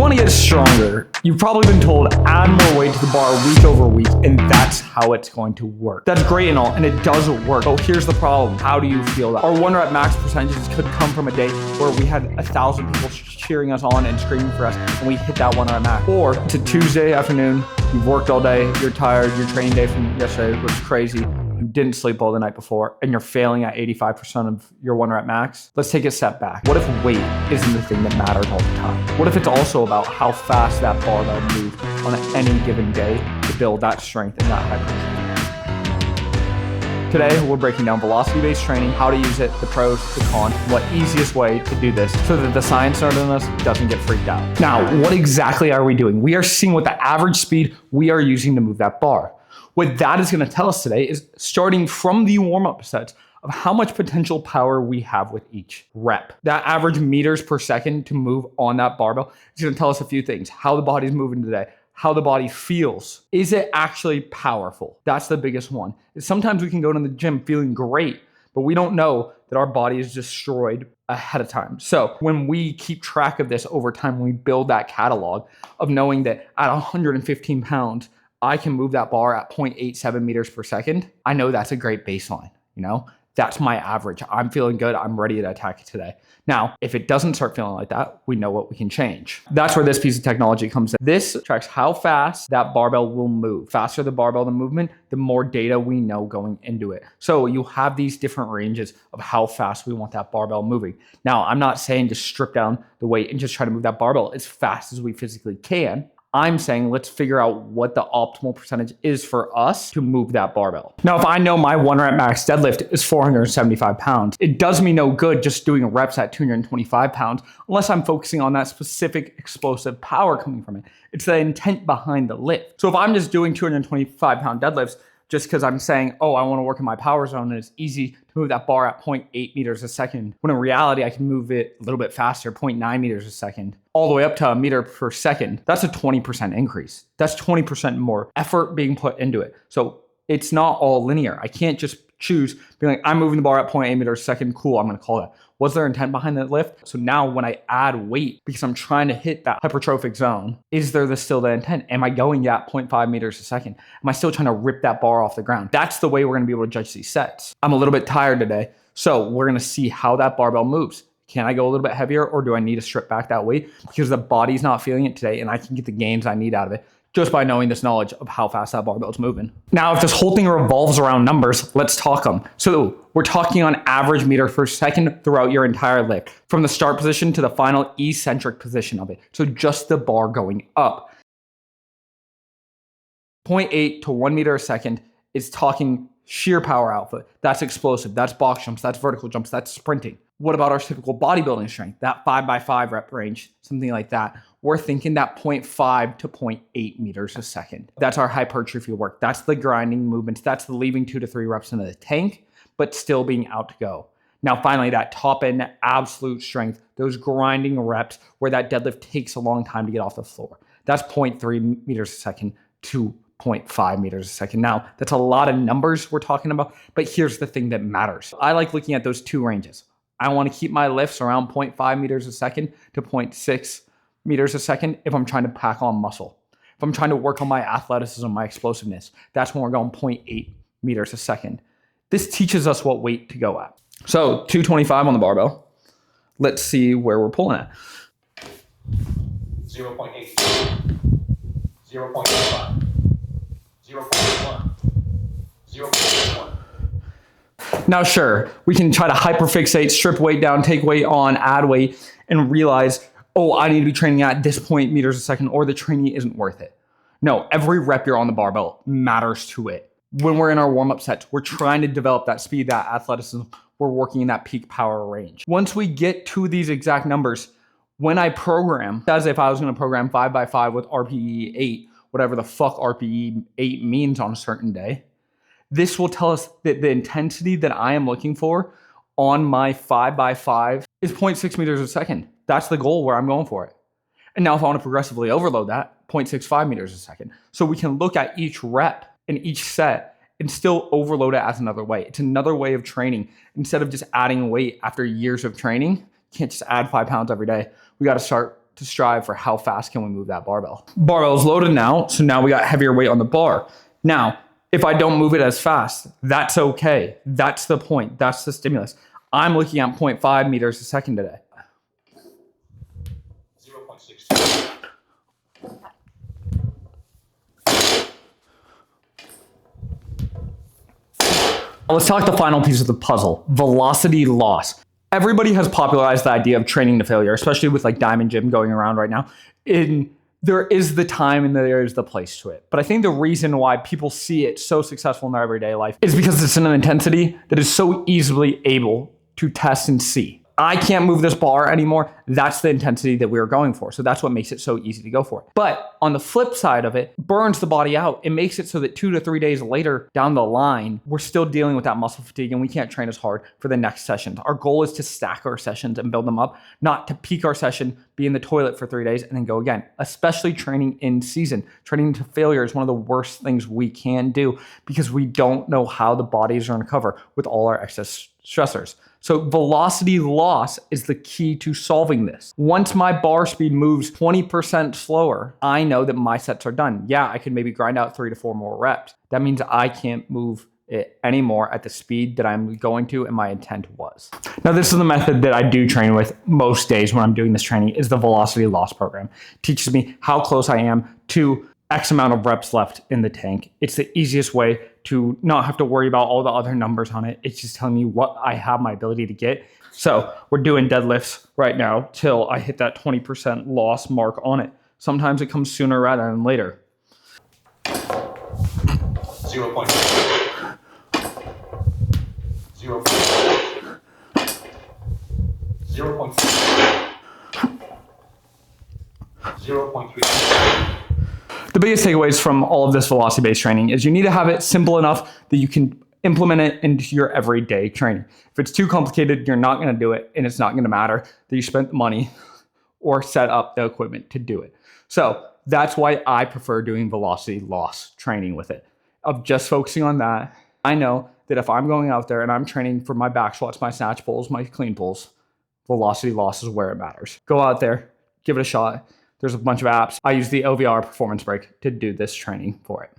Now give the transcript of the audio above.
want to get stronger, you've probably been told add more weight to the bar week over week, and that's how it's going to work. That's great and all, and it does work. But here's the problem. How do you feel that? Our 1 rep max percentages could come from a day where we had 1,000 people cheering us on and screaming for us, and we hit that 1 rep max. Or it's a Tuesday afternoon, you've worked all day, you're tired, your training day from yesterday was crazy, you didn't sleep well the night before, and you're failing at 85% of your 1 rep max. Let's take a step back. What if weight isn't the thing that matters all the time? What if it's also about how fast that barbell moves on any given day to build that strength and that hypertrophy? Today, we're breaking down velocity-based training, how to use it, the pros, the cons, what easiest way to do this so that the science nerd in us doesn't get freaked out. Now, what exactly are we doing? We are seeing what the average speed we are using to move that bar. What that is going to tell us today is starting from the warm-up sets of how much potential power we have with each rep. That average meters per second to move on that barbell is going to tell us a few things. How the body's moving today, how the body feels. Is it actually powerful? That's the biggest one. Sometimes we can go to the gym feeling great, but we don't know that our body is destroyed ahead of time. So when we keep track of this over time, we build that catalog of knowing that at 115 pounds, I can move that bar at 0.87 meters per second. I know that's a great baseline, That's my average. I'm feeling good. I'm ready to attack it today. Now, if it doesn't start feeling like that, we know what we can change. That's where this piece of technology comes in. This tracks how fast that barbell will move. Faster the barbell, the movement, the more data we know going into it. So you have these different ranges of how fast we want that barbell moving. Now, I'm not saying just strip down the weight and just try to move that barbell as fast as we physically can. I'm saying let's figure out what the optimal percentage is for us to move that barbell. Now, if I know my 1 rep max deadlift is 475 pounds, it does me no good just doing reps at 225 pounds unless I'm focusing on that specific explosive power coming from it. It's the intent behind the lift. So if I'm just doing 225 pound deadlifts just because I'm saying, oh, I want to work in my power zone and it's easy to move that bar at 0.8 meters a second, when in reality, I can move it a little bit faster, 0.9 meters a second, all the way up to a meter per second. That's a 20% increase. That's 20% more effort being put into it. So it's not all linear. I can't just choose, being like, I'm moving the bar at 0.8 meters a second, cool, I'm going to call that. Was there intent behind that lift? So now when I add weight, because I'm trying to hit that hypertrophic zone, is there still the intent? Am I going at 0.5 meters a second? Am I still trying to rip that bar off the ground? That's the way we're going to be able to judge these sets. I'm a little bit tired today, so we're going to see how that barbell moves. Can I go a little bit heavier, or do I need to strip back that weight because the body's not feeling it today and I can get the gains I need out of it just by knowing this knowledge of how fast that barbell is moving. Now, if this whole thing revolves around numbers, let's talk them. So we're talking on average meters per second throughout your entire lift, from the start position to the final eccentric position of it. So just the bar going up. 0.8 to 1 meter a second is talking sheer power output. That's explosive, that's box jumps, that's vertical jumps, that's sprinting. What about our typical bodybuilding strength? That 5x5 rep range, something like that. We're thinking that 0.5 to 0.8 meters a second. That's our hypertrophy work. That's the grinding movements. That's the leaving 2 to 3 reps into the tank, but still being out to go. Now, finally, that top end absolute strength, those grinding reps where that deadlift takes a long time to get off the floor. That's 0.3 meters a second to 0.5 meters a second. Now, that's a lot of numbers we're talking about, but here's the thing that matters. I like looking at those two ranges. I want to keep my lifts around 0.5 meters a second to 0.6 meters a second if I'm trying to pack on muscle. If I'm trying to work on my athleticism, my explosiveness, that's when we're going 0.8 meters a second. This teaches us what weight to go at. So 225 on the barbell. Let's see where we're pulling at. 0.8, 0.85, 0.1, 0.1. Now, sure, we can try to hyperfixate, strip weight down, take weight on, add weight, and realize, oh, I need to be training at this point meters a second, or the training isn't worth it. No, every rep you're on the barbell matters to it. When we're in our warm-up sets, we're trying to develop that speed, that athleticism. We're working in that peak power range. Once we get to these exact numbers, when I program, as if I was going to program 5x5 with RPE 8, whatever the fuck RPE 8 means on a certain day, this will tell us that the intensity that I am looking for on my 5x5 is 0.6 meters a second. That's the goal where I'm going for it. And now if I want to progressively overload that, 0.65 meters a second. So we can look at each rep in each set and still overload it as another way. It's another way of training. Instead of just adding weight after years of training, you can't just add 5 pounds every day. We got to start to strive for how fast can we move that barbell. Barbell is loaded now, so now we got heavier weight on the bar. Now, if I don't move it as fast, that's okay. That's the point. That's the stimulus. I'm looking at 0.5 meters a second today. 0.62. Let's talk the final piece of the puzzle, velocity loss. Everybody has popularized the idea of training to failure, especially with like Diamond Gym going around right now. There is the time and there is the place to it. But I think the reason why people see it so successful in their everyday life is because it's an intensity that is so easily able to test and see. I can't move this bar anymore. That's the intensity that we were going for. So that's what makes it so easy to go for. But on the flip side of it, burns the body out. It makes it so that 2 to 3 days later down the line, we're still dealing with that muscle fatigue and we can't train as hard for the next sessions. Our goal is to stack our sessions and build them up, not to peak our session, be in the toilet for 3 days and then go again, especially training in season. Training to failure is one of the worst things we can do because we don't know how the body is going to recover with all our excess stressors. So velocity loss is the key to solving this. Once my bar speed moves 20% slower, I know that my sets are done. Yeah, I can maybe grind out 3 to 4 more reps. That means I can't move it anymore at the speed that I'm going to and my intent was. Now, this is the method that I do train with most days when I'm doing this training is the velocity loss program. It teaches me how close I am to X amount of reps left in the tank. It's the easiest way to not have to worry about all the other numbers on it. It's just telling me what I have my ability to get. So we're doing deadlifts right now till I hit that 20% loss mark on it. Sometimes it comes sooner rather than later. 0.2. 0.2. 0.3. The biggest takeaways from all of this velocity-based training is you need to have it simple enough that you can implement it into your everyday training. If it's too complicated, you're not going to do it, and it's not going to matter that you spent the money or set up the equipment to do it. So that's why I prefer doing velocity loss training with it, of just focusing on that. I know that if I'm going out there and I'm training for my back squats, my snatch pulls, my clean pulls, velocity loss is where it matters. Go out there, give it a shot. There's a bunch of apps. I use the OVR performance break to do this training for it.